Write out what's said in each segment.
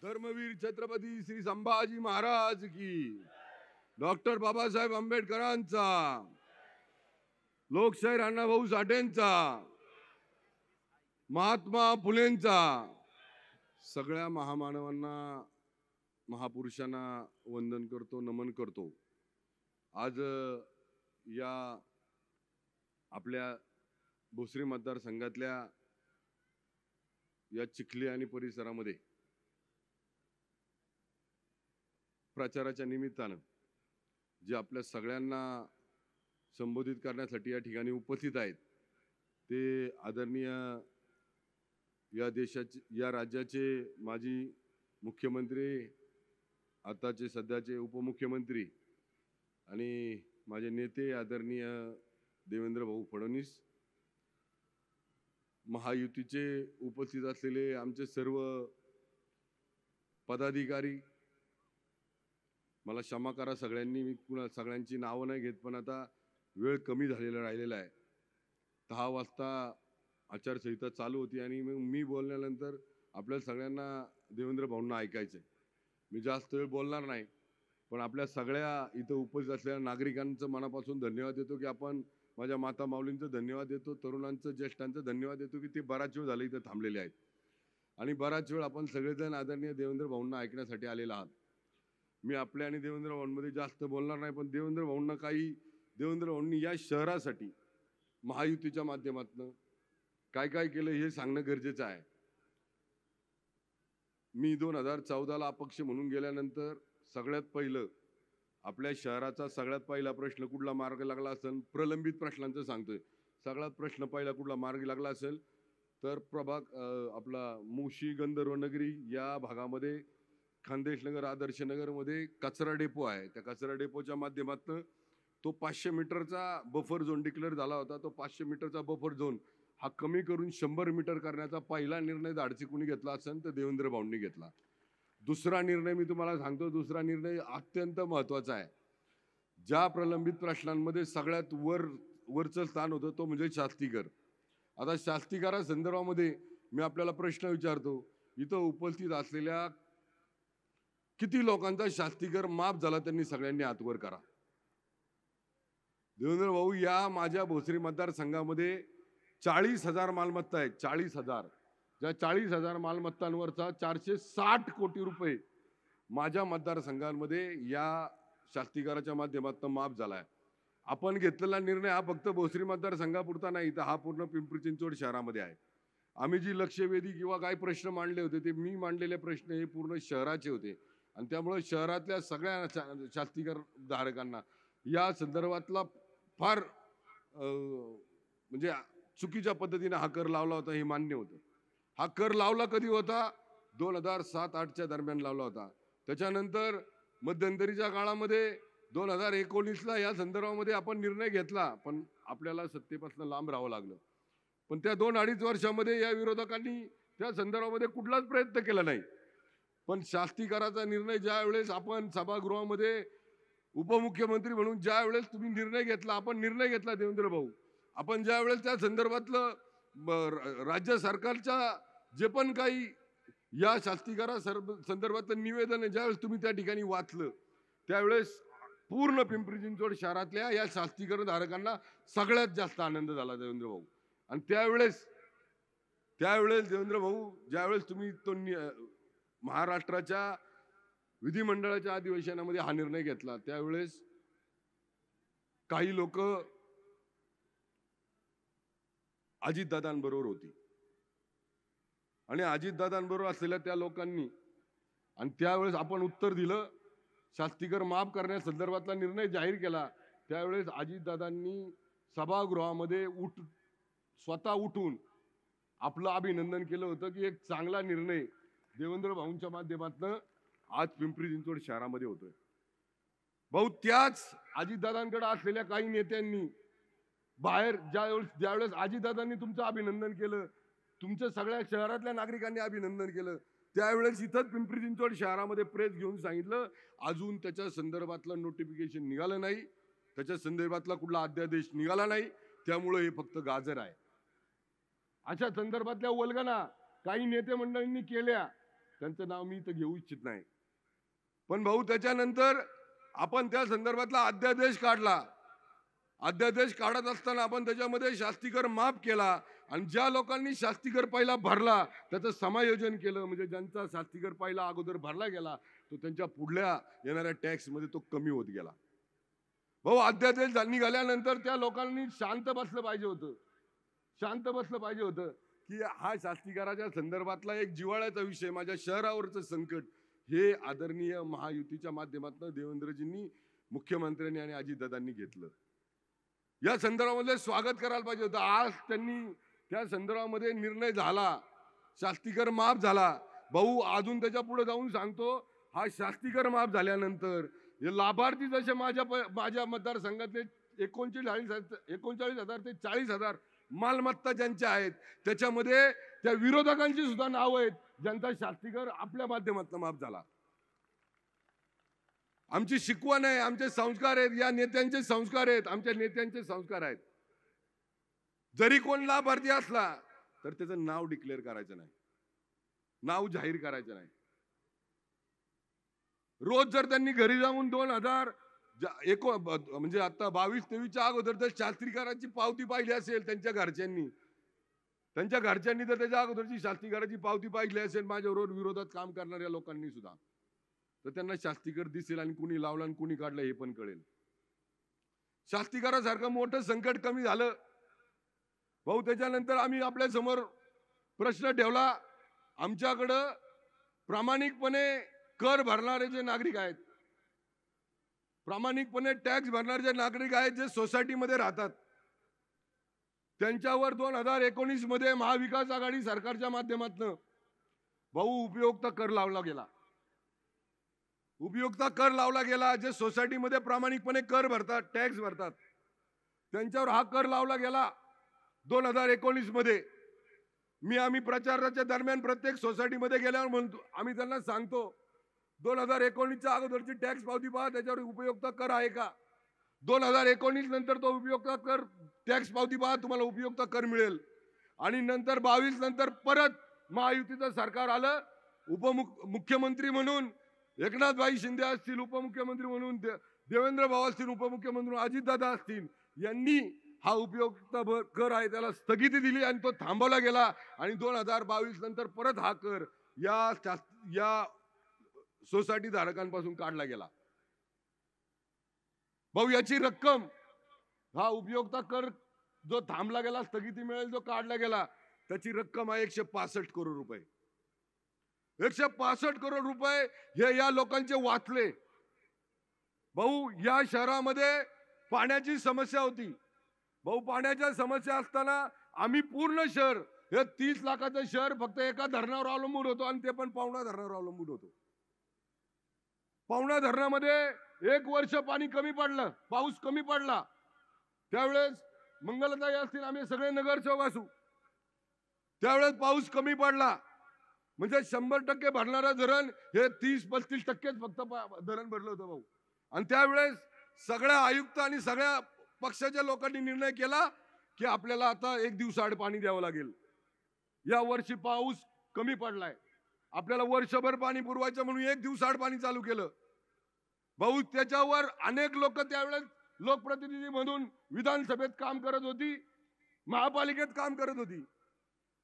धर्मवीर छत्रपती श्री संभाजी महाराज की, डॉक्टर बाबासाहेब आंबेडकरांचा, लोकशाहीर अण्णाभाऊ साठेंचा, महात्मा फुलेंचा, सगळ्या महामानवांना, महापुरुषांना वंदन करतो, नमन करतो। आज या आपल्या भोसरी मतदारसंघातल्या या चिखली आणि परिसरामध्ये प्रचाराच्या निमित्तानं जे आपल्या सगळ्यांना संबोधित करण्यासाठी या ठिकाणी उपस्थित आहेत ते आदरणीय या देशाचे, या राज्याचे माजी मुख्यमंत्री, आताचे सध्याचे उपमुख्यमंत्री आणि माझे नेते आदरणीय देवेंद्र भाऊ फडणवीस, महायुतीचे उपस्थित असलेले आमचे सर्व पदाधिकारी, मला क्षमा करा सगळ्यांनी, मी सगळ्यांची नावं नाही घेत, पण आता वेळ कमी झालेला राहिलेला आहे। 10 वाजता आचारसंहिता चालू होती आणि मी बोलल्यानंतर आपल्या सगळ्यांना देवेंद्र भाऊंना ऐकायचंय। मी जास्त वेळ बोलणार नाही, पण आपल्या सगळ्या इथं उपस्थित असलेल्या नागरिकांचं मनापासून धन्यवाद देतो की आपण, माझ्या माता माऊलींचं धन्यवाद देतो, तरुणांचं, ज्येष्ठांचं धन्यवाद देतो की ते बराच वेळ झाले इथं थांबलेले आहेत आणि बराच वेळ आपण सगळेजण आदरणीय देवेंद्र भाऊंना ऐकण्यासाठी आलेला आहात। मी आपल्या आणि देवेंद्र भाऊंमध्ये जास्त बोलणार नाही, पण देवेंद्र भाऊंनी या शहरासाठी महायुतीच्या माध्यमातून काय काय केलं हे सांगणं गरजेचं आहे। मी 2014ला अपक्ष म्हणून गेल्यानंतर सगळ्यात पहिलं आपल्या शहराचा सगळ्यात पहिला प्रश्न कुठला मार्ग लागला असेल, प्रलंबित प्रश्नांचं सांगतोय, सगळ्यात प्रश्न पहिला कुठला मार्ग लागला असेल तर आपला मुशी गंधर्व नगरी या भागामध्ये खानदेश नगर, आदर्श नगरमध्ये कचरा डेपो आहे। त्या कचरा डेपोच्या माध्यमातून तो 500 मीटरचा बफर झोन डिक्लेअर झाला होता। तो 500 मीटरचा बफर झोन हा कमी करून 100 मीटर करण्याचा पहिला निर्णय धाडसी कुणी घेतला असेल तर देवेंद्र भाऊंनी घेतला। दुसरा निर्णय मी तुम्हाला सांगतो, दुसरा निर्णय अत्यंत महत्त्वाचा आहे। ज्या प्रलंबित प्रश्नांमध्ये सगळ्यात वरचं स्थान होतं तो म्हणजे शास्तीकर। आता शास्तीकरा संदर्भामध्ये मी आपल्याला प्रश्न विचारतो, इथं उपस्थित असलेल्या किती लोकांचा शास्तीकर माफ झाला त्यांनी सगळ्यांनी हात वर करा। देवेंद्र भाऊ, या माझ्या भोसरी मतदारसंघामध्ये 40,000 मालमत्ता आहेत, 40,000। ज्या 40,000 मालमत्तांवरचा 460 कोटी रुपये माझ्या मतदारसंघांमध्ये या शास्तीकराच्या माध्यमातून माफ झालाय। आपण घेतलेला निर्णय हा फक्त भोसरी मतदारसंघापुरता नाही, तर हा पूर्ण पिंपरी चिंचवड शहरामध्ये आहे। आम्ही जी लक्षवेधी किंवा काय प्रश्न मांडले होते ते मी मांडलेले प्रश्न हे पूर्ण शहराचे होते आणि त्यामुळे शहरातल्या सगळ्या शास्तीकर धारकांना या संदर्भातला फार म्हणजे चुकीच्या पद्धतीने हा कर लावला होता हे मान्य होतं। हा कर लावला कधी होता? 2007-08च्या दरम्यान लावला होता। त्याच्यानंतर मध्यंतरीच्या काळामध्ये 2019ला या संदर्भामध्ये आपण निर्णय घेतला, पण आपल्याला सत्तेपासून लांब राहावं लागलं। पण त्या 2-2.5 वर्षामध्ये या विरोधकांनी त्या संदर्भामध्ये कुठलाच प्रयत्न केला नाही। पण शास्तीकराचा निर्णय ज्या वेळेस आपण सभागृहामध्ये उपमुख्यमंत्री म्हणून ज्या वेळेस तुम्ही निर्णय घेतला, आपण निर्णय घेतला देवेंद्र भाऊ, आपण ज्या वेळेस त्या संदर्भातलं राज्य सरकारच्या जे पण काही या शास्तीकरा संदर्भातलं निवेदन ज्यावेळेस तुम्ही त्या ठिकाणी वाचलं, त्यावेळेस पूर्ण पिंपरी चिंचवड शहरातल्या या शास्तीकर धारकांना सगळ्यात जास्त आनंद झाला देवेंद्र भाऊ। आणि त्यावेळेस देवेंद्र भाऊ, ज्यावेळेस तुम्ही तो महाराष्ट्राच्या विधिमंडळाच्या अधिवेशनामध्ये हा निर्णय घेतला, त्यावेळेस काही लोक अजितदादांबरोबर होती आणि अजितदादांबरोबर असलेल्या त्या लोकांनी, आणि त्यावेळेस आपण उत्तर दिलं, शास्तीकर माफ करण्यासंदर्भातला निर्णय जाहीर केला, त्यावेळेस अजितदादांनी सभागृहामध्ये स्वतः उठून आपलं अभिनंदन केलं होतं की एक चांगला निर्णय देवेंद्र भाऊंच्या माध्यमातून आज पिंपरी चिंचवड शहरामध्ये होतोय। भाऊ, त्याच अजितदादांकडे असलेल्या काही नेत्यांनी बाहेर ज्यावेळेस अजितदादांनी तुमचं अभिनंदन केलं, तुमच्या सगळ्या शहरातल्या नागरिकांनी अभिनंदन केलं, त्यावेळेस इथं पिंपरी चिंचवड शहरामध्ये प्रेस घेऊन सांगितलं अजून त्याच्या संदर्भातलं नोटिफिकेशन निघालं नाही, त्याच्या संदर्भातला कुठला अध्यादेश निघाला नाही, त्यामुळे हे फक्त गाजर आहे। अशा संदर्भातल्या वल्गना काही नेते मंडळींनी केल्या त्यांचं नाव मी इथं घेऊ इच्छित नाही. पण भाऊ त्याच्यानंतर आपण त्या संदर्भातला अध्यादेश काढला. अध्यादेश काढत असताना आपण त्याच्यामध्ये शास्तीकर माफ केला आणि ज्या लोकांनी शास्तीकर पहिला भरला त्याचं समायोजन केलं. म्हणजे ज्यांचा शास्तीकर पहिला अगोदर भरला गेला तो त्यांच्या पुढल्या येणाऱ्या टॅक्समध्ये तो कमी होत गेला. भाऊ अध्यादेश निघाल्यानंतर त्या लोकांनी शांत बसलं पाहिजे होतं. शांत बसलं पाहिजे होतं की हा शास्तीकराच्या संदर्भातला एक जिव्हाळ्याचा विषय, माझ्या शहरावरचं संकट, हे आदरणीय महायुतीच्या माध्यमातून देवेंद्रजींनी, मुख्यमंत्र्यांनी आणि अजितदादांनी घेतलं. या संदर्भामध्ये स्वागत करायला पाहिजे होतं. आज त्यांनी त्या संदर्भामध्ये निर्णय झाला, शास्तीकर माफ झाला. भाऊ अजून त्याच्या पुढे जाऊन सांगतो, हा शास्तीकर माफ झाल्यानंतर हे लाभार्थी जसे माझ्या मतदारसंघातले 39,000 ते 40,000 मालमत्ता ज्यांच्या आहेत त्याच्यामध्ये त्या विरोधकांची सुद्धा नाव आहेत ज्यांचा शास्तीकर आपल्या माध्यमातून माफ झाला. आमची शिकवण आहे, आमचे संस्कार आहेत, या नेत्यांचे संस्कार आहेत, आमच्या नेत्यांचे संस्कार आहेत. जरी कोण लाभार्थी असला तर त्याचं नाव डिक्लेअर करायचं नाही, नाव जाहीर करायचं नाही. रोज जर त्यांनी घरी जाऊन 2000 म्हणजे आता 22-23च्या अगोदर तर शास्त्रीकरांची पावती पाहिली असेल त्यांच्या घरच्यांनी तर त्याच्या अगोदरची शास्त्रीकरांची पावती पाहिली असेल माझ्या रोज विरोधात काम करणाऱ्या लोकांनी सुद्धा, तर त्यांना शास्तीकर दिसेल आणि कुणी लावला आणि कुणी काढलं हे पण कळेल. शास्तीकरासारखं मोठं संकट कमी झालं. भाऊ त्याच्यानंतर आम्ही आपल्या समोर प्रश्न ठेवला, आमच्याकडं प्रामाणिकपणे कर भरणारे जे नागरिक आहेत, प्रामाणिकपणे टॅक्स भरणारे जे नागरिक आहेत, जे सोसायटीमध्ये राहतात, त्यांच्यावर 2019 मध्ये महाविकास आघाडी सरकारच्या माध्यमातून भाऊ उपयोगिता कर लावला गेला. उपयोगिता कर लावला गेला. जे सोसायटीमध्ये प्रामाणिकपणे कर भरतात, टॅक्स भरतात, त्यांच्यावर हा कर लावला गेला 2019 मध्ये. आम्ही प्रचाराच्या दरम्यान प्रत्येक सोसायटीमध्ये गेल्यावर म्हणतो, आम्ही त्यांना सांगतो 2019च्या अगोदरची टॅक्स पावती पहा, त्याच्यावर उपयोगिता कर आहे का. 2019 नंतर तो उपयोगिता कर टॅक्स पावती पहा, तुम्हाला उपयोगिता कर मिळेल. आणि नंतर 22 नंतर परत महायुतीचं सरकार आलं. मुख्यमंत्री म्हणून एकनाथभाई शिंदे असतील, उपमुख्यमंत्री म्हणून देवेंद्र भाऊ असतील, उपमुख्यमंत्री अजितदादा असतील, यांनी हा उपयोगिता कर आहे त्याला स्थगिती दिली आणि तो थांबवला गेला. आणि 2022 नंतर परत हा कर या सोसायटी धारकांपासून काढला गेला. भाऊ याची रक्कम, हा उपयोगिता कर जो थांबला गेला, स्थगिती मिळेल जो काढला गेला, त्याची रक्कम आहे 165 करोड रुपये. 165 करोड रुपये हे या लोकांचे वाचले. भाऊ या शहरामध्ये पाण्याची समस्या होती. भाऊ पाण्याच्या समस्या असताना आम्ही पूर्ण शहर, हे 30 लाखाचं शहर फक्त एका धरणावर अवलंबून होतो आणि ते पण पावणा धरणावर अवलंबून होतो. पावणा धरणामध्ये 1 वर्ष पाणी कमी पडलं, पाऊस कमी पडला, त्यावेळेस मंगलताई असतील, आम्ही सगळे नगरसेवक असू, त्यावेळेस पाऊस कमी पडला म्हणजे 100% भरणारं धरण हे 30-35% फक्त धरण भरलं होतं भाऊ. आणि त्यावेळेस सगळ्या आयुक्त आणि सगळ्या पक्षाच्या लोकांनी निर्णय केला की आपल्याला आता 1 दिवसाआड पाणी द्यावं लागेल. या वर्षी पाऊस कमी पडलाय, आपल्याला वर्षभर पाणी पुरवायचं म्हणून 1 दिवसाआड पाणी चालू केलं. भाऊ त्याच्यावर अनेक लोक त्यावेळेस लोकप्रतिनिधी म्हणून विधानसभेत काम करत होती, महापालिकेत काम करत होती,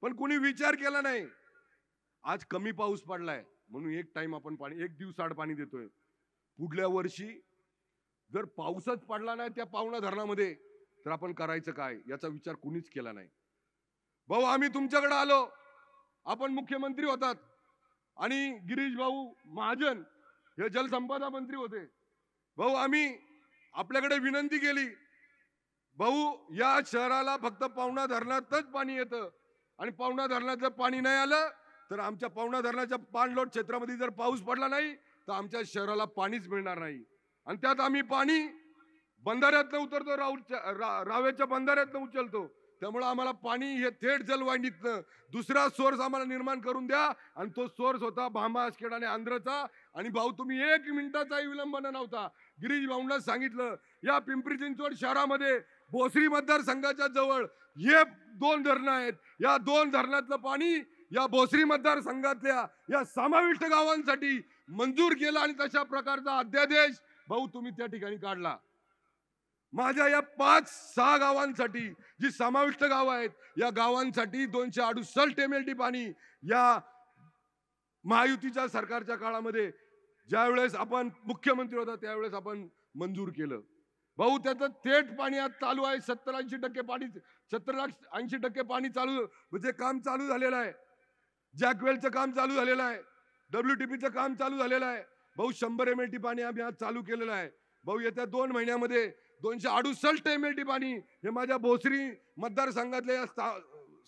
पण कुणी विचार केला नाही. आज कमी पाऊस पडलाय म्हणून एक टाइम आपण पाणी 1 दिवसाआड पाणी देतोय. पुढल्या वर्षी जर पाऊसच पडला नाही त्या पावणा धरणामध्ये तर आपण करायचं काय याचा विचार कुणीच केला नाही. भाऊ आम्ही तुमच्याकडे आलो, आपण मुख्यमंत्री होतात आणि गिरीश भाऊ महाजन हे जलसंपदा मंत्री होते. भाऊ आम्ही आपल्याकडे विनंती केली, भाऊ या शहराला फक्त पावणा धरणातच पाणी येतं आणि पावणा धरणात जर पाणी नाही आलं तर आमच्या पावणा धरणाच्या पाणलोट क्षेत्रामध्ये जर पाऊस पडला नाही तर आमच्या शहराला पाणीच मिळणार नाही. आणि त्यात आम्ही पाणी बंधाऱ्यातनं उतरतो, रावेच्या बंधाऱ्यातनं उचलतो, त्यामुळे आम्हाला पाणी हे थेट जलवाहिनीतनं दुसरा सोर्स आम्हाला निर्माण करून द्या. आणि तो सोर्स होता भामा आसखेड आणि आंध्रचा. आणि भाऊ तुम्ही 1 मिनिटाचाही विलंब नव्हता. गिरीश भाऊंना सांगितलं या पिंपरी चिंचवड शहरामध्ये भोसरी मतदारसंघाच्या जवळ हे 2 धरणं आहेत, या 2 धरणातलं पाणी या भोसरी मतदारसंघातल्या या समाविष्ट गावांसाठी मंजूर केला आणि तशा प्रकारचा अध्यादेश भाऊ तुम्ही त्या ठिकाणी काढला. माझ्या या 5-6 गावांसाठी जी समाविष्ट गाव आहेत या गावांसाठी 268 MLT पाणी या महायुतीच्या सरकारच्या काळामध्ये ज्यावेळेस आपण मुख्यमंत्री होता त्यावेळेस आपण मंजूर केलं. भाऊ त्याचं थेट पाणी आज चालू आहे. 70-80% पाणी 70-80% पाणी चालू म्हणजे काम चालू झालेलं आहे. जॅकवेलचं काम चालू झालेलं आहे. WTPचं काम चालू झालेलं आहे. भाऊ 100 MLT पाणी आम्ही आज चालू केलेलं आहे. भाऊ येत्या 2 महिन्यामध्ये 268 MLT पाणी हे माझ्या भोसरी मतदारसंघातल्या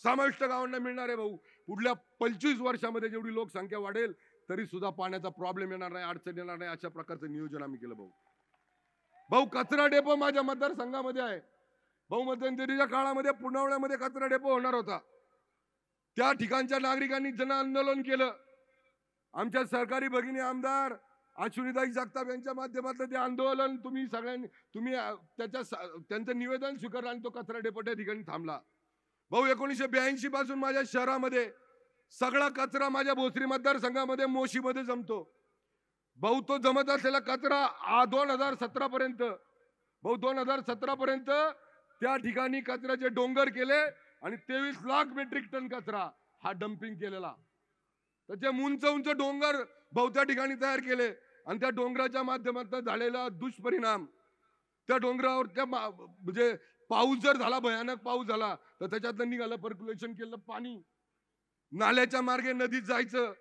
समाविष्ट गावांना मिळणार आहे. भाऊ पुढल्या 25 वर्षामध्ये जेवढी लोकसंख्या वाढेल तरी सुद्धा पाण्याचा प्रॉब्लेम येणार नाही, अडचण येणार नाही, अशा प्रकारचं नियोजन आम्ही केलं. भाऊ कचरा डेपो माझ्या मतदारसंघामध्ये आहे. भाऊ मध्यंतरीच्या काळामध्ये पुनावळ्यामध्ये कचरा डेपो होणार होता. त्या ठिकाणच्या नागरिकांनी जन आंदोलन केलं. आमच्या सरकारी भगिनी आमदार अश्विनीताई जगताप यांच्या माध्यमातून ते आंदोलन तुम्ही त्यांचं निवेदन स्वीकारलं आणि तो कचरा डेपो त्या ठिकाणी थांबला. भाऊ 1982 पासून माझ्या शहरामध्ये सगळा कचरा माझ्या भोसरी मतदारसंघामध्ये मोशीमध्ये जमतो. भाऊ तो जमत असलेला कचरा 2017 पर्यंत भाऊ 2017 पर्यंत त्या ठिकाणी कचऱ्याचे डोंगर केले आणि 23 लाख मेट्रिक टन कचरा हा डम्पिंग केलेला. त्याचे उंच डोंगर भाऊ त्या ठिकाणी तयार केले आणि त्या डोंगराच्या माध्यमातून झालेला दुष्परिणाम त्या डोंगरावर त्या म्हणजे पाऊस जर झाला, भयानक पाऊस झाला तर त्याच्यातनं निघालं पर्क्युलेशन केलं पाणी नाल्याच्या मार्गे नदीत जायचं.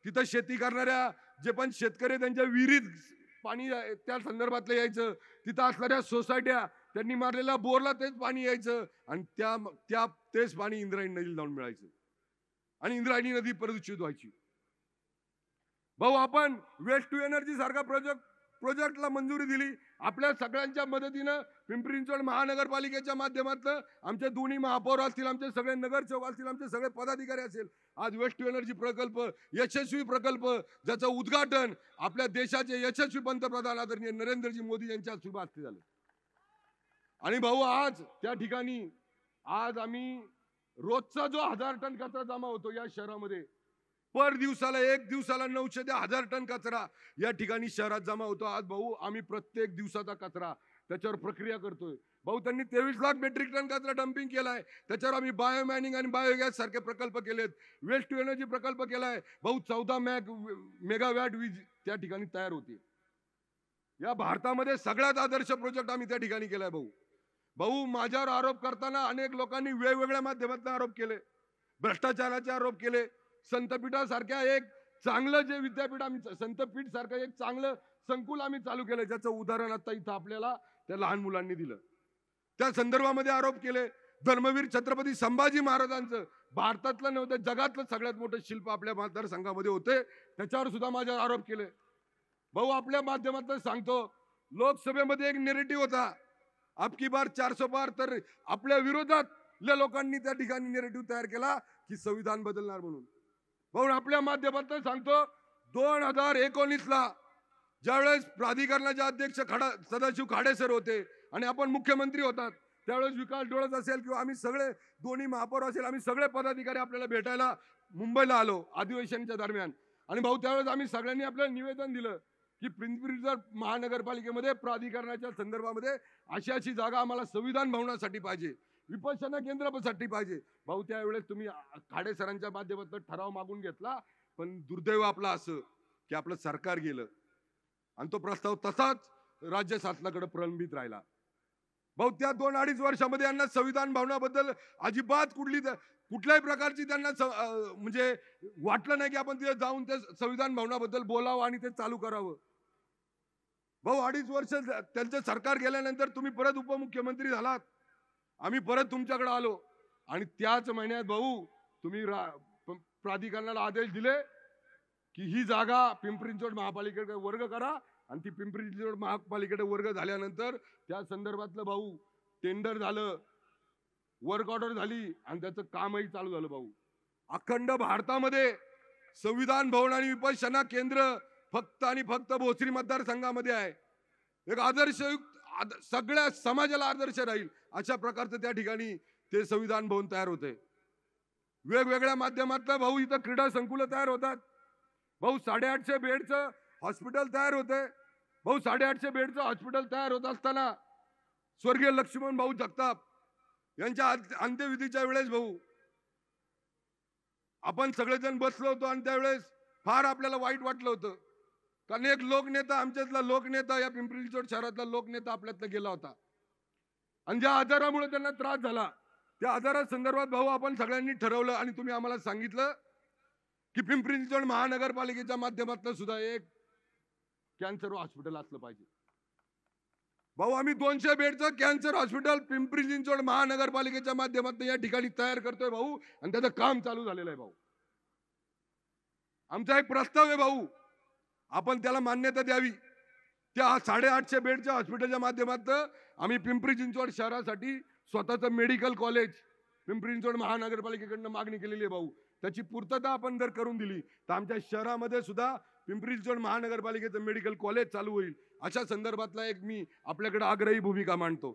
तिथं शेती करणाऱ्या जे पण शेतकरी त्यांच्या विहिरीत पाणी त्या संदर्भातलं यायचं. तिथं असणाऱ्या सोसायट्या त्यांनी मारलेल्या बोरला तेच पाणी यायचं आणि तेच पाणी इंद्रायणी नदीला जाऊन मिळायचं आणि इंद्रायणी नदी प्रदूषित व्हायची. भाऊ आपण वेस्ट टू एनर्जी सारखा प्रोजेक्टला मंजुरी दिली. आपल्या सगळ्यांच्या मदतीनं पिंपरी चिंचवड महानगरपालिकेच्या माध्यमातून आमचे दोन्ही महापौर असतील, आमचे सगळे नगरसेवक असतील, आमचे सगळे पदाधिकारी असेल, आज वेस्ट टू एनर्जी प्रकल्प यशस्वी प्रकल्प ज्याचं उद्घाटन आपल्या देशाचे यशस्वी पंतप्रधान आदरणीय नरेंद्रजी मोदी यांच्या शुभ हस्ते झालं. आणि भाऊ आज त्या ठिकाणी आज आम्ही रोजचा जो 1000 टन कचरा जमा होतो या शहरामध्ये पर दिवसाला 900 ते 1000 टन कचरा या ठिकाणी शहरात जमा होतो. आज भाऊ आम्ही प्रत्येक दिवसाचा कचरा त्याच्यावर प्रक्रिया करतोय. भाऊ त्यांनी 23 लाख मेट्रिक टन कचरा डम्पिंग केलाय. त्याच्यावर आम्ही बायोमॅनिंग आणि बायोगॅस सारखे प्रकल्प केलेत. वेस्ट टू एनर्जी प्रकल्प केलाय. भाऊ 14 मेगावॅट वीज त्या ठिकाणी तयार होते. या भारतामध्ये सगळ्यात आदर्श प्रोजेक्ट आम्ही त्या ठिकाणी केलाय. भाऊ माझ्यावर आरोप करताना अनेक लोकांनी वेगवेगळ्या माध्यमातून आरोप केले, भ्रष्टाचाराचे आरोप केले. संतपीठासारख्या एक चांगलं जे विद्यापीठ आम्ही संतपीठ सारखं एक चांगलं संकुल आम्ही चालू केलं ज्याचं उदाहरण आता इथं आपल्याला त्या लहान मुलांनी दिलं. त्या संदर्भामध्ये आरोप केले. धर्मवीर छत्रपती संभाजी महाराजांचं भारतातलं नव्हतं जगातलं सगळ्यात मोठं शिल्प आपल्या मतदारसंघामध्ये होते, त्याच्यावर सुद्धा माझ्यावर आरोप केले. भाऊ आपल्या माध्यमातून सांगतो, लोकसभेमध्ये एक नेरेटिव्ह होता आपकी बार 400 पार, तर आपल्या विरोधातल्या लोकांनी त्या ठिकाणी नेरेटिव्ह तयार केला की संविधान बदलणार म्हणून. भाऊ आपल्या माध्यमातून सांगतो 2019ला ज्यावेळेस प्राधिकरणाचे अध्यक्ष सदाशिव खाडे सर होते आणि आपण मुख्यमंत्री होतात त्यावेळेस विकास डोळस असेल किंवा आम्ही सगळे दोन्ही महापौर असेल आम्ही सगळे पदाधिकारी आपल्याला भेटायला मुंबईला आलो अधिवेशनाच्या दरम्यान. आणि भाऊ त्यावेळेस आम्ही सगळ्यांनी आपल्याला निवेदन दिलं की पिंपरी महानगरपालिकेमध्ये प्राधिकरणाच्या संदर्भामध्ये अशी जागा आम्हाला संविधान भवनासाठी पाहिजे, विपश्यना केंद्रासाठी पाहिजे. भाऊ त्यावेळेस तुम्ही खाडे सरांच्या माध्यमातून ठराव मागून घेतला, पण दुर्दैव आपलं असं की आपलं सरकार गेलं आणि तो प्रस्ताव तसाच राज्य शासनाकडे प्रलंबित राहिला. भाऊ त्या 2-2.5 वर्षामध्ये यांना संविधान भवनाबद्दल अजिबात कुठल्याही प्रकारची त्यांना म्हणजे वाटलं नाही की आपण तिथे जाऊन ते संविधान भवनाबद्दल बोलावं आणि ते चालू करावं. भाऊ 2.5 वर्ष त्यांचं सरकार गेल्यानंतर तुम्ही परत उपमुख्यमंत्री झालात, आम्ही परत तुमच्याकडे आलो आणि त्याच महिन्यात भाऊ तुम्ही प्राधिकरणाला आदेश दिले की ही जागा पिंपरी चिंचवड महापालिकेकडे वर्ग करा आणि ती पिंपरी चिंचवड महापालिकेकडे वर्ग झाल्यानंतर त्या संदर्भातलं भाऊ टेंडर झालं, वर्क ऑर्डर झाली आणि त्याचं कामही चालू झालं. भाऊ अखंड भारतामध्ये संविधान भवन आणि विपश्यना केंद्र फक्त आणि फक्त भोसरी मतदारसंघामध्ये आहे. एक आदर्श सगळ्या समाजाला आदर्श राहील अशा प्रकारचं त्या ठिकाणी ते संविधान भवन तयार होते. वेगवेगळ्या माध्यमातून भाऊ इथं क्रीडा संकुल तयार होतात. भाऊ 850 बेडचं हॉस्पिटल तयार होतंय. भाऊ 850 बेडचं हॉस्पिटल तयार होत असताना स्वर्गीय लक्ष्मण भाऊ जगताप यांच्या अंत्यविधीच्या वेळेस भाऊ आपण सगळेजण बसलो होतो आणि त्यावेळेस फार आपल्याला वाईट वाटलं होतं. कारण एक लोकनेता, आमच्यातला लोकनेता, या पिंपरी चिंचवड शहरातला लोकनेता आपल्यातला गेला होता आणि ज्या आजारामुळे त्यांना त्रास झाला त्या आजारासंदर्भात भाऊ आपण सगळ्यांनी ठरवलं आणि तुम्ही आम्हाला सांगितलं की पिंपरी चिंचवड महानगरपालिकेच्या माध्यमातून सुद्धा एक कॅन्सर हॉस्पिटल असलं पाहिजे. भाऊ आम्ही 200 बेडचं कॅन्सर हॉस्पिटल पिंपरी चिंचवड महानगरपालिकेच्या माध्यमातून या ठिकाणी तयार करतोय भाऊ आणि त्याचं काम चालू झालेलं आहे भाऊ. आमचा एक प्रस्ताव आहे भाऊ, आपण त्याला मान्यता द्यावी. त्या 850 बेडच्या हॉस्पिटलच्या माध्यमातून आम्ही पिंपरी चिंचवड शहरासाठी स्वतःचं मेडिकल कॉलेज पिंपरी चिंचवड महानगरपालिकेकडनं मागणी केलेली आहे भाऊ. त्याची पूर्तता आपण जर करून दिली तर आमच्या शहरामध्ये सुद्धा पिंपरी चिंचवड महानगरपालिकेचं मेडिकल कॉलेज चालू होईल. अशा संदर्भातला एक मी आपल्याकडे आग्रही भूमिका मांडतो.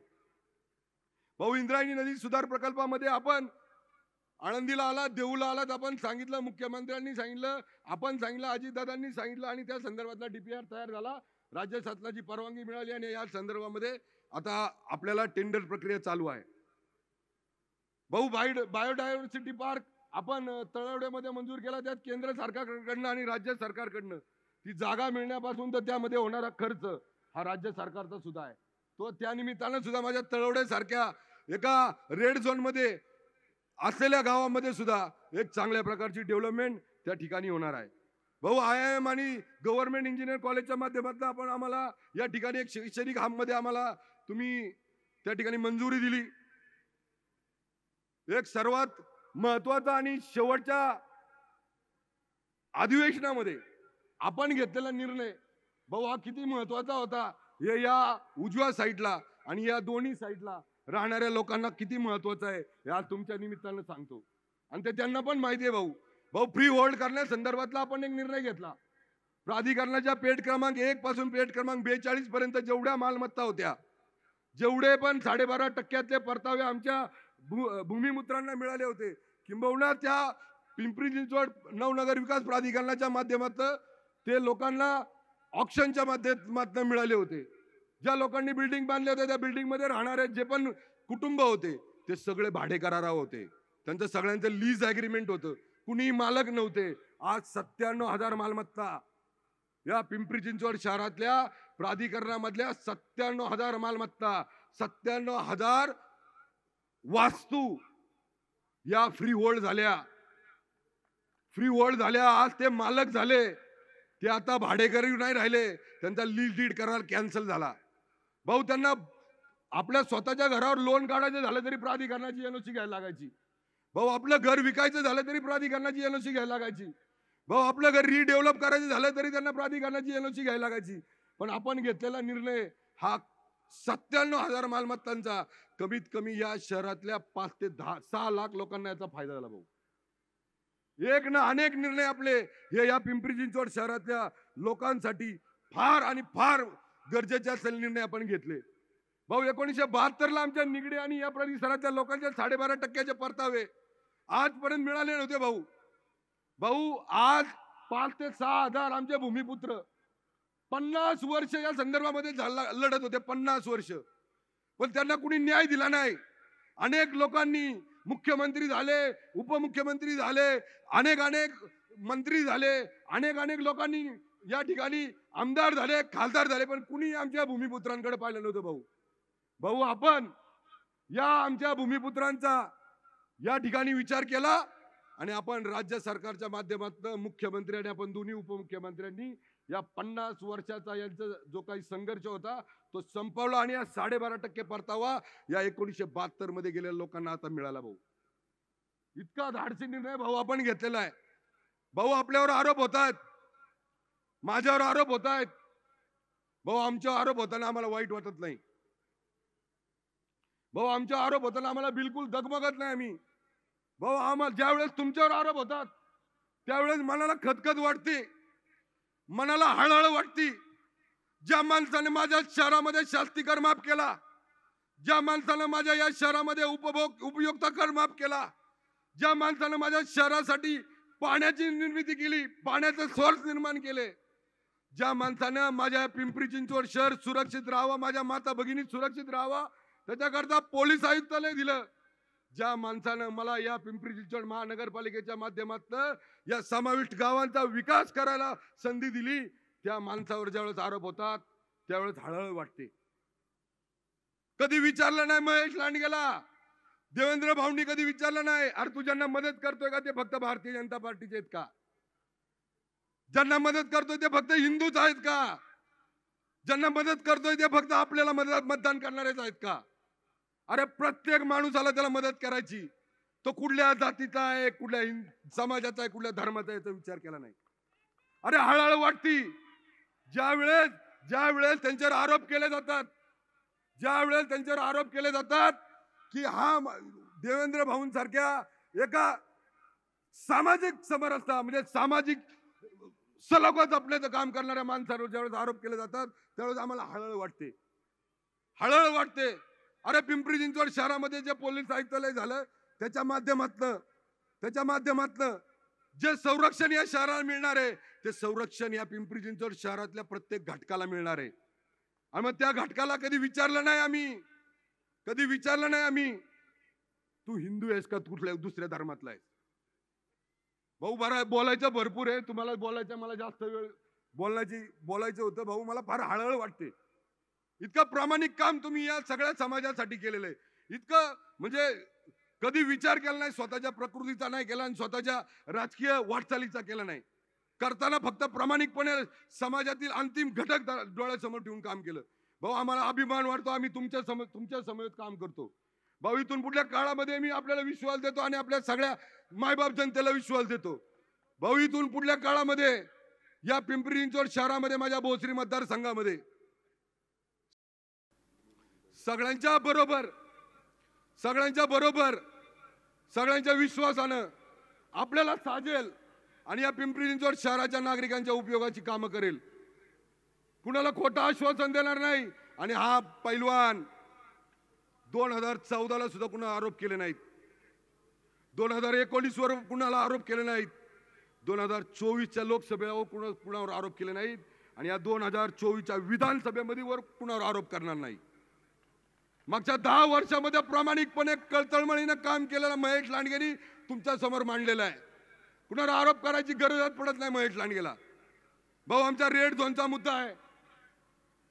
भाऊ इंद्रायणी नदी सुधार प्रकल्पामध्ये आपण आळंदीला आलात, देऊला आलात, आपण सांगितलं, मुख्यमंत्र्यांनी सांगितलं, आपण सांगितलं, अजितदादांनी सांगितलं आणि त्या संदर्भातला DPR तयार झाला. राज्य शासनाची परवानगी मिळाली आणि या संदर्भामध्ये आता आपल्याला टेंडर प्रक्रिया चालू आहे. भाऊ बायोडायव्हर्सिटी पार्क आपण तळवड्यामध्ये मंजूर केला. त्यात केंद्र सरकारकडनं आणि राज्य सरकारकडनं ती जागा मिळण्यापासून तर त्यामध्ये होणारा खर्च हा राज्य सरकारचा सुद्धा आहे. तो त्या निमित्तानं सुद्धा माझ्या तळवड्यासारख्या एका रेड झोन मध्ये असलेल्या गावामध्ये सुद्धा एक चांगल्या प्रकारची डेव्हलपमेंट त्या ठिकाणी होणार आहे. भाऊ IIM आणि गव्हर्नमेंट इंजिनियर कॉलेजच्या माध्यमातून आपण आम्हाला या ठिकाणी एक शैक्षणिक हब मध्ये आम्हाला तुम्ही त्या ठिकाणी मंजुरी दिली. एक सर्वात महत्वाचा आणि शेवटच्या अधिवेशनामध्ये आपण घेतलेला निर्णय भाऊ हा किती महत्वाचा होता हे या उजव्या साईडला आणि या दोन्ही साईडला राहणाऱ्या लोकांना किती महत्वाचं आहे हे आज तुमच्या निमित्तानं सांगतो. आणि ते त्यांना पण माहिती आहे भाऊ. भाऊ फ्री होल्ड करण्यासंदर्भातला आपण एक निर्णय घेतला. प्राधिकरणाच्या पेट क्रमांक 1 पासून पेट क्रमांक 42 पर्यंत जेवढ्या मालमत्ता होत्या, जेवढे पण 12.5% परतावे आमच्या भूमिपुत्रांना मिळाले होते, किंबहुना त्या पिंपरी चिंचवड नवनगर विकास प्राधिकरणाच्या माध्यमातून ते लोकांना ऑक्शनच्या माध्यमातून मिळाले होते. ज्या लोकांनी बिल्डिंग बांधले होते त्या बिल्डिंग मध्ये राहणारे जे पण कुटुंब होते ते सगळे भाडे करारावर होते. त्यांचं सगळ्यांचं लीज ॲग्रीमेंट होतं. कुणी मालक नव्हते. आज 97,000 मालमत्ता या पिंपरी चिंचवड शहरातल्या प्राधिकरणामधल्या 97,000 मालमत्ता, 97,000 वास्तू या फ्री होल्ड झाल्या. फ्री होल्ड झाल्या. आज ते मालक झाले. ते आता भाडेकरी नाही राहिले. त्यांचा लीज डीड करार कॅन्सल झाला. भाऊ त्यांना आपल्या स्वतःच्या घरावर लोन काढायचं झालं तरी प्राधिकरणाची NOC घ्यायला लागायची. भाऊ आपलं घर विकायचं झालं तरी प्राधिकरणाची NOC घ्यायला लागायची. भाऊ आपलं घर रिडेव्हलप करायचं झालं तरी त्यांना प्राधिकरणाची NOC घ्यायला लागायची. पण आपण घेतलेला निर्णय हा 97,000 मालमत्तांचा कमीत कमी या शहरातल्या 5 ते 6 लाख लोकांना याचा फायदा झाला. भाऊ एक ना अनेक निर्णय आपले हे या पिंपरी चिंचवड शहरातल्या लोकांसाठी फार आणि फार गरजेचे असलेले निर्णय आपण घेतले. भाऊ 1972ला आमच्या निगडी आणि या परिसरातल्या लोकांच्या 12.5% परतावे आजपर्यंत मिळाले नव्हते. भाऊ भाऊ आज 5 ते 6 हजार आमचे भूमिपुत्र 50 वर्ष या संदर्भामध्ये लढत होते. 50 वर्ष पण त्यांना कुणी न्याय दिला नाही. अनेक लोकांनी मुख्यमंत्री झाले, उपमुख्यमंत्री झाले, अनेक मंत्री झाले, अनेक लोकांनी या ठिकाणी आमदार झाले, खासदार झाले, पण कुणी आमच्या भूमिपुत्रांकडे पाहिलं नव्हतं. भाऊ भाऊ आपण या आमच्या भूमिपुत्रांचा या ठिकाणी विचार केला आणि आपण राज्य सरकारच्या माध्यमातून मुख्यमंत्री आणि आपण दोन्ही उपमुख्यमंत्र्यांनी या 50 वर्षाचा यांचा जो काही संघर्ष होता तो संपवला आणि या 12.5% परतावा या 1972 मध्ये गेलेल्या लोकांना आता मिळाला. भाऊ इतका धाडसी निर्णय भाऊ आपण घेतलेला आहे. भाऊ आपल्यावर आरोप होत आहेत, माझ्यावर आरोप होत आहेत. भाऊ आमच्यावर आरोप होताना आम्हाला वाईट वाटत नाही. भाऊ आमच्यावर आरोप होताना आम्हाला बिलकुल दगमगत नाही आम्ही. भाऊ आम्हाला ज्यावेळेस तुमच्यावर आरोप होतात त्यावेळेस मनाला खदखद वाटते, मनाला हळहळ वाटते. ज्या माणसाने माझ्या शहरामध्ये शास्ती कर माफ केला, ज्या माणसाने माझ्या या शहरामध्ये उपभोक्ता कर माफ केला, ज्या माणसानं माझ्या शहरासाठी पाण्याची निर्मिती केली, पाण्याचे सोर्स निर्माण केले, ज्या माणसानं माझ्या पिंपरी चिंचवड शहर सुरक्षित राहावं, माझ्या माता भगिनी सुरक्षित राहावं, त्याच्याकरता पोलीस आयुक्तालय दिलं, ज्या माणसानं मला या पिंपरी चिंचवड महानगरपालिकेच्या माध्यमातून या समाविष्ट गावांचा विकास करायला संधी दिली, त्या माणसावर ज्यावेळेस आरोप होतात त्यावेळेस हळहळ वाटते. कधी विचारलं नाही महेश लांडगेला, देवेंद्र भाऊंनी कधी विचारलं नाही, अरे तू ज्यांना मदत करतोय का ते फक्त भारतीय जनता पार्टीचे आहेत का? ज्यांना मदत करतोय ते फक्त हिंदूच आहेत का? ज्यांना मदत करतोय ते फक्त आपल्याला मतदान करणारेच आहेत का? अरे प्रत्येक माणूसाला त्याला मदत करायची. तो कुठल्या जातीचा आहे, कुठल्या समाजाचा आहे, कुठल्या धर्माचा आहे याचा विचार केला नाही. अरे हळहळ वाटती ज्या वेळेस त्यांच्यावर आरोप केले जातात, की हा देवेंद्र भाऊंसारख्या एका सामाजिक समरसता म्हणजे सामाजिक सलोखा जपण्याचं काम करणाऱ्या माणसावर ज्यावेळेस आरोप केले जातात त्यावेळेस आम्हाला हळहळ वाटते. अरे पिंपरी चिंचवड शहरामध्ये जे पोलीस आयुक्तालय झालं त्याच्या माध्यमातनं जे संरक्षण या शहराला मिळणार आहे ते संरक्षण या पिंपरी चिंचवड शहरातल्या प्रत्येक घटकाला मिळणार आहे. आणि मग त्या घटकाला कधी विचारलं नाही आम्ही तू हिंदू आहेस का कुठल्या दुसऱ्या धर्मातला आहेस? भाऊ बोलायचं भरपूर आहे, तुम्हाला बोलायचं, मला जास्त वेळ बोलायचं होतं भाऊ. मला फार हळहळ वाटते. इतकं प्रामाणिक काम तुम्ही या सगळ्या समाजासाठी केलेलं आहे, इतकं म्हणजे कधी विचार केला नाही, स्वतःच्या प्रकृतीचा नाही केला आणि स्वतःच्या राजकीय वाटचालीचा केला नाही. करताना फक्त प्रामाणिकपणे समाजातील अंतिम घटक डोळ्यासमोर ठेवून काम केलं. भाऊ आम्हाला अभिमान वाटतो, आम्ही तुमच्या समवेत काम करतो. भाऊ इथून पुढल्या काळामध्ये मी आपल्याला विश्वास देतो आणि आपल्या सगळ्या मायबाप जनतेला विश्वास देतो. भाऊ इथून पुढल्या काळामध्ये या पिंपरी चिंचवड शहरामध्ये माझ्या भोसरी मतदारसंघामध्ये सगळ्यांच्या बरोबर सगळ्यांच्या विश्वासानं आपल्याला साजेल आणि या पिंपरी चिंचवड शहराच्या नागरिकांच्या उपयोगाची कामं करेल. कुणाला खोटं आश्वासन देणार नाही. आणि हा पैलवान 2014 सुद्धा कुणाला आरोप केले नाहीत, 2019 वर कुणाला आरोप केले नाहीत, 2024च्या लोकसभेवर कुणावर आरोप केले नाहीत आणि या 2024च्या विधानसभेमध्ये वर कुणावर आरोप करणार नाही. मागच्या 10 वर्षामध्ये प्रामाणिकपणे कळतळमळीनं काम केलेलं महेश लांडगेंनी तुमच्या समोर मांडलेलं आहे. कुणावर आरोप करायची गरजच पडत नाही महेश लांडगेला. भाऊ आमचा रेड झोनचा मुद्दा आहे.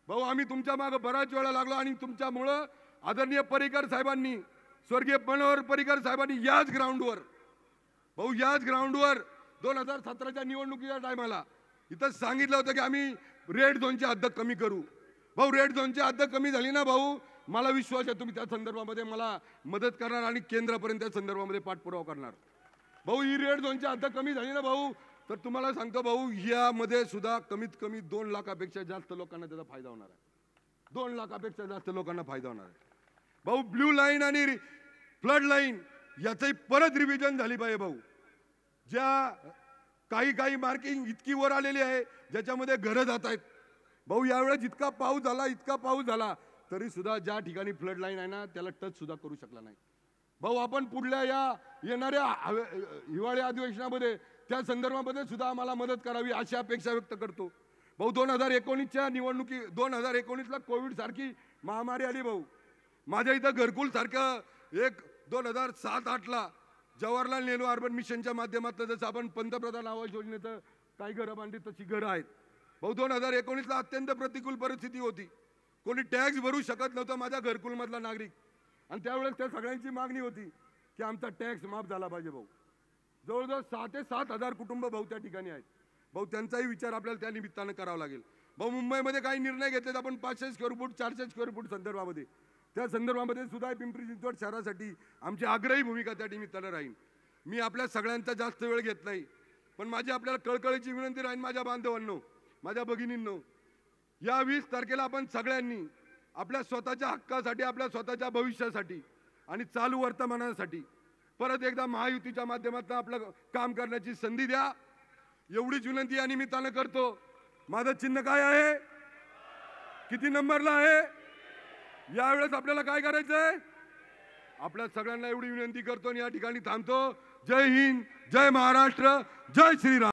भाऊ आम्ही तुमच्या मागे बराच वेळा लागलो आणि तुमच्यामुळं आदरणीय पर्रिकर साहेबांनी, स्वर्गीय मनोहर पर्रिकर साहेबांनी याच ग्राउंडवर 2017च्या निवडणुकीच्या टायमाला इथं सांगितलं होतं की आम्ही रेड झोनची हद्द कमी करू. भाऊ रेड झोनची हद्द कमी झाली ना भाऊ, मला विश्वास आहे तुम्ही त्या संदर्भामध्ये मला मदत करणार आणि केंद्रापर्यंत त्या संदर्भामध्ये पाठपुरावा करणार. भाऊ ही रेड झोनची हद्द कमी झाली ना भाऊ, तर तुम्हाला सांगतो भाऊ यामध्ये सुद्धा कमीत कमी 2 लाखापेक्षा जास्त लोकांना त्याचा फायदा होणार आहे. 2 लाखापेक्षा जास्त लोकांना फायदा होणार आहे. भाऊ ब्ल्यू लाईन आणि फ्लड लाईन याचंही परत रिव्हिजन झाली पाहिजे भाऊ. ज्या काही मार्किंग इतकी वर आलेली आहे ज्याच्यामध्ये घरं जात आहेत. भाऊ यावेळेस इतका पाऊस झाला तरी सुद्धा ज्या ठिकाणी फ्लड लाईन आहे ना त्याला टच सुद्धा करू शकला नाही. भाऊ आपण पुढल्या या येणाऱ्या हिवाळी अधिवेशनामध्ये त्या संदर्भामध्ये सुद्धा आम्हाला मदत करावी अशी अपेक्षा व्यक्त करतो. भाऊ 2019च्या निवडणुकी 2019ला कोविड सारखी महामारी आली. भाऊ माझ्या इथं घरकुल सारखं एक 2007-08ला जवाहरलाल नेहरू अर्बन मिशनच्या माध्यमातून जसं आपण पंतप्रधान आवास योजनेचं काही घरं बांधली तशी घरं आहेत. भाऊ 2019ला अत्यंत प्रतिकूल परिस्थिती होती. कोणी टॅक्स भरू शकत नव्हतं माझ्या घरकुलमधला नागरिक आणि त्यावेळेस त्या सगळ्यांची मागणी होती की आमचा टॅक्स माफ झाला पाहिजे. भाऊ जवळजवळ 6 ते 7 हजार कुटुंब भाऊ त्या ठिकाणी आहेत. भाऊ त्यांचाही विचार आपल्याला त्या निमित्तानं करावा लागेल. भाऊ मुंबईमध्ये काही निर्णय घेतलेत आपण 500 स्क्वेअर फूट 400 स्क्वेअर फूट संदर्भामध्ये, त्या संदर्भामध्ये सुद्धा पिंपरी चिंचवड शहरासाठी आमची आग्रही भूमिका त्या निमित्तानं राहील. मी आपल्या सगळ्यांचा जास्त वेळ घेत नाही, पण माझी आपल्याला कळकळीची विनंती राहील माझ्या बांधवांनो, माझ्या भगिनींनो, या 20 तारखेला आपण सगळ्यांनी आपल्या स्वतःच्या हक्कासाठी, आपल्या स्वतःच्या भविष्यासाठी आणि चालू वर्तमानासाठी परत एकदा महायुतीच्या माध्यमातून आपलं काम करण्याची संधी द्या एवढीच विनंती या निमित्तानं करतो. माझं चिन्ह काय आहे, किती नंबरला आहे, यावेळेस आपल्याला काय करायचंय, आपल्या सगळ्यांना एवढी विनंती करतो आणि या ठिकाणी थांबतो. जय हिंद, जय महाराष्ट्र, जय श्रीराम.